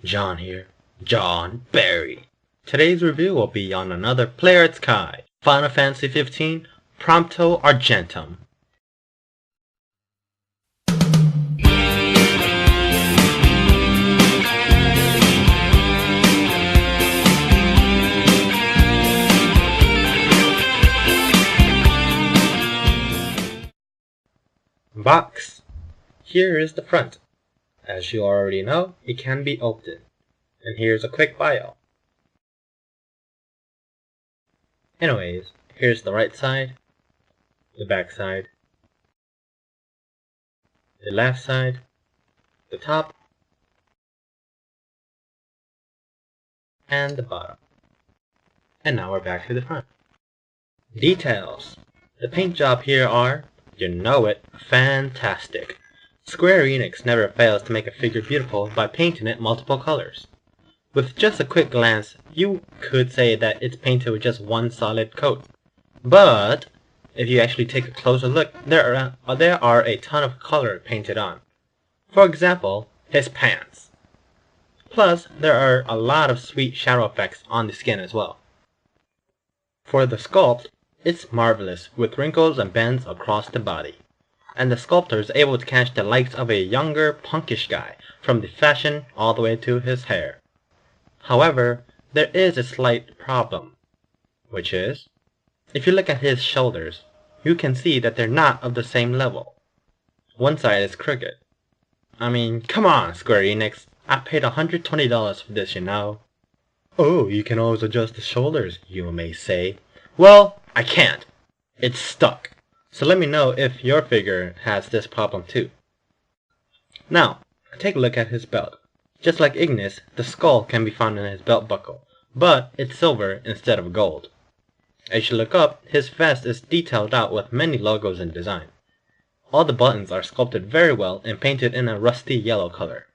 John here, John Barry. Today's review will be on another Player Kai, Final Fantasy 15, Prompto Argentum. Box. Here is the front. As you already know, it can be opened. And here's a quick bio. Anyways, here's the right side, the back side, the left side, the top, and the bottom. And now we're back to the front. Details. The paint job here are, you know it, fantastic. Square Enix never fails to make a figure beautiful by painting it multiple colors. With just a quick glance, you could say that it's painted with just one solid coat. But if you actually take a closer look, there are a ton of color painted on. For example, his pants. Plus, there are a lot of sweet shadow effects on the skin as well. For the sculpt, it's marvelous with wrinkles and bends across the body. And the sculptor is able to catch the likes of a younger, punkish guy, from the fashion all the way to his hair. However, there is a slight problem, which is, if you look at his shoulders, you can see that they're not of the same level. One side is crooked. I mean, come on, Square Enix, I paid $120 for this, you know. Oh, you can always adjust the shoulders, you may say. Well, I can't. It's stuck. So let me know if your figure has this problem too. Now, take a look at his belt. Just like Ignis, the skull can be found in his belt buckle, but it's silver instead of gold. As you look up, his vest is detailed out with many logos and design. All the buttons are sculpted very well and painted in a rusty yellow color.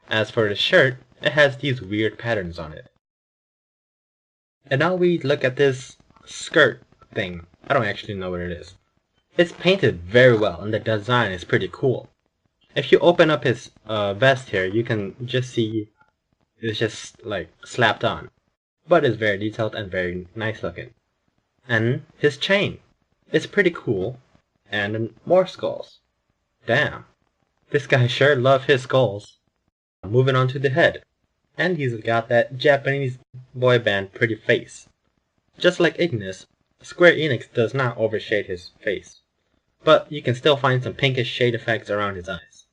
As for the shirt, it has these weird patterns on it. And now we look at this skirt thing. I don't actually know what it is. It's painted very well and the design is pretty cool. If you open up his vest here, you can just see it's just like slapped on. But it's very detailed and very nice looking. And his chain. It's pretty cool. And more skulls. Damn. This guy sure loves his skulls. Moving on to the head. And he's got that Japanese boy band pretty face. Just like Ignis, Square Enix does not overshade his face. But you can still find some pinkish shade effects around his eyes.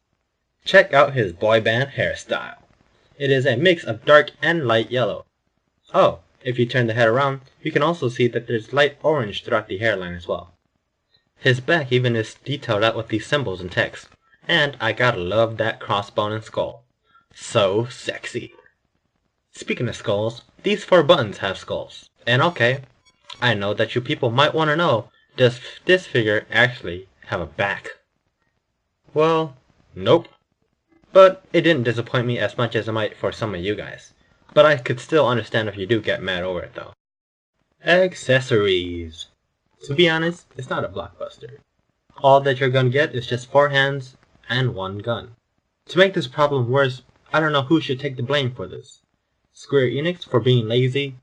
Check out his boy band hairstyle. It is a mix of dark and light yellow. Oh, if you turn the head around, you can also see that there's light orange throughout the hairline as well. His back even is detailed out with these symbols and text. And I gotta love that crossbone and skull. So sexy. Speaking of skulls, these 4 buttons have skulls. And okay, I know that you people might want to know, does this figure actually have a back? Well, nope. But it didn't disappoint me as much as it might for some of you guys. But I could still understand if you do get mad over it though. Accessories. To be honest, it's not a blockbuster. All that you're gonna get is just 4 hands and 1 gun. To make this problem worse, I don't know who should take the blame for this. Square Enix for being lazy,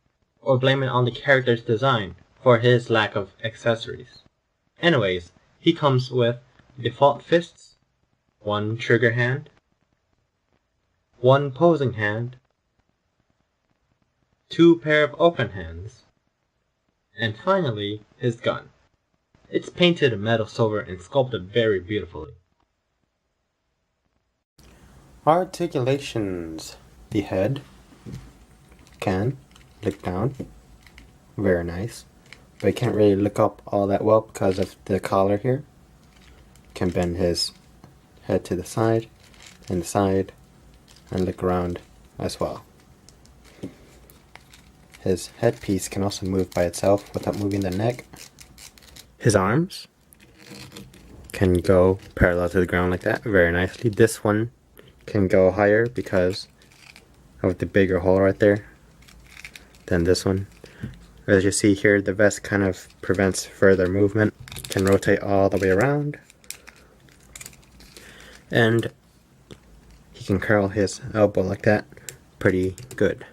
or blame it on the character's design for his lack of accessories. Anyways, he comes with default fists, 1 trigger hand, 1 posing hand, 2 pair of open hands, and finally his gun. It's painted metal silver and sculpted very beautifully. Articulations. The head can look down, very nice, but he can't really look up all that well because of the collar here. Can bend his head to the side, and look around as well. His headpiece can also move by itself without moving the neck. His arms can go parallel to the ground like that very nicely. This one can go higher because of the bigger hole right there than this one. As you see here, the vest kind of prevents further movement. Can rotate all the way around. And he can curl his elbow like that, pretty good.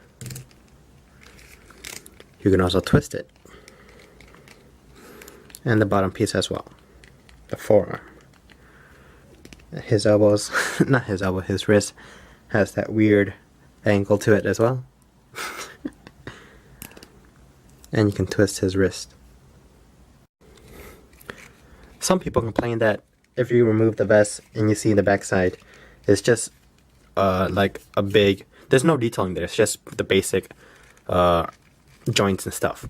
You can also twist it. And the bottom piece as well. The forearm. His elbows, not his elbow, his wrist has that weird angle to it as well. And you can twist his wrist. Some people complain that if you remove the vest and you see the backside, it's just like a big, there's no detailing there, it's just the basic joints and stuff.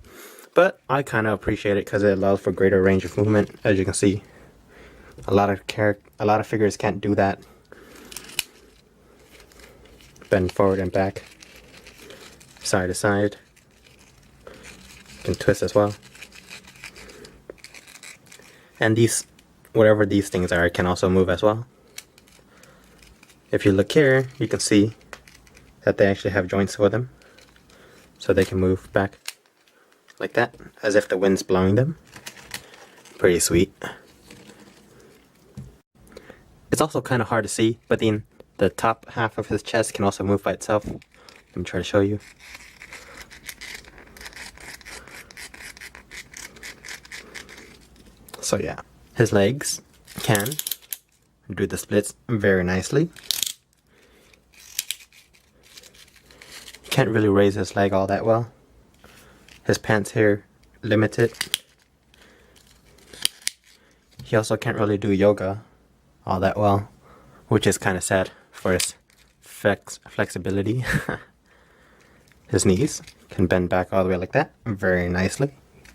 But I kind of appreciate it because it allows for greater range of movement. As you can see, a lot of figures can't do that. Bend forward and back, side to side. You can twist as well. And these, whatever these things are, can also move as well. If you look here, you can see that they actually have joints for them, so they can move back like that, as if the wind's blowing them. Pretty sweet. It's also kind of hard to see, but then the top half of his chest can also move by itself. Let me try to show you. So yeah, his legs can do the splits very nicely. Can't really raise his leg all that well. His pants here limited. He also can't really do yoga all that well, which is kind of sad for his flexibility. His knees can bend back all the way like that very nicely.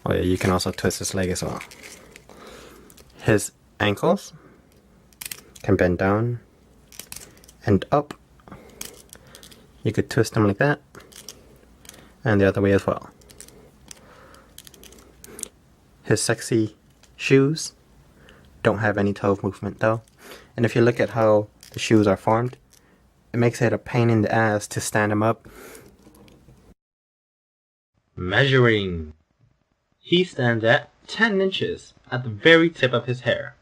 Oh yeah, you can also twist his leg as well. His ankles can bend down and up. You could twist them like that, and the other way as well. His sexy shoes don't have any toe movement though. And if you look at how the shoes are formed, it makes it a pain in the ass to stand them up. Measuring. He stands at 10 inches at the very tip of his hair.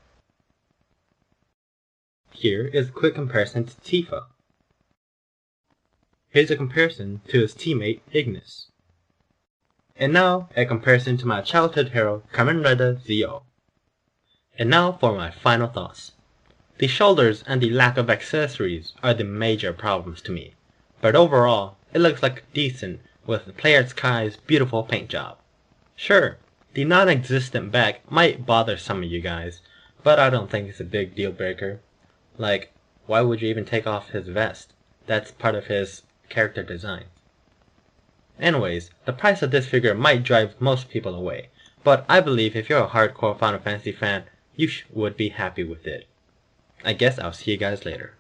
Here is a quick comparison to Tifa. Here's a comparison to his teammate Ignis. And now a comparison to my childhood hero Kamen Rider Zio. And now for my final thoughts. The shoulders and the lack of accessories are the major problems to me, but overall it looks like decent with Player Sky's beautiful paint job. Sure, the non-existent back might bother some of you guys, but I don't think it's a big deal breaker. Like, why would you even take off his vest? That's part of his character design. Anyways, the price of this figure might drive most people away, but I believe if you're a hardcore Final Fantasy fan, you would be happy with it. I guess I'll see you guys later.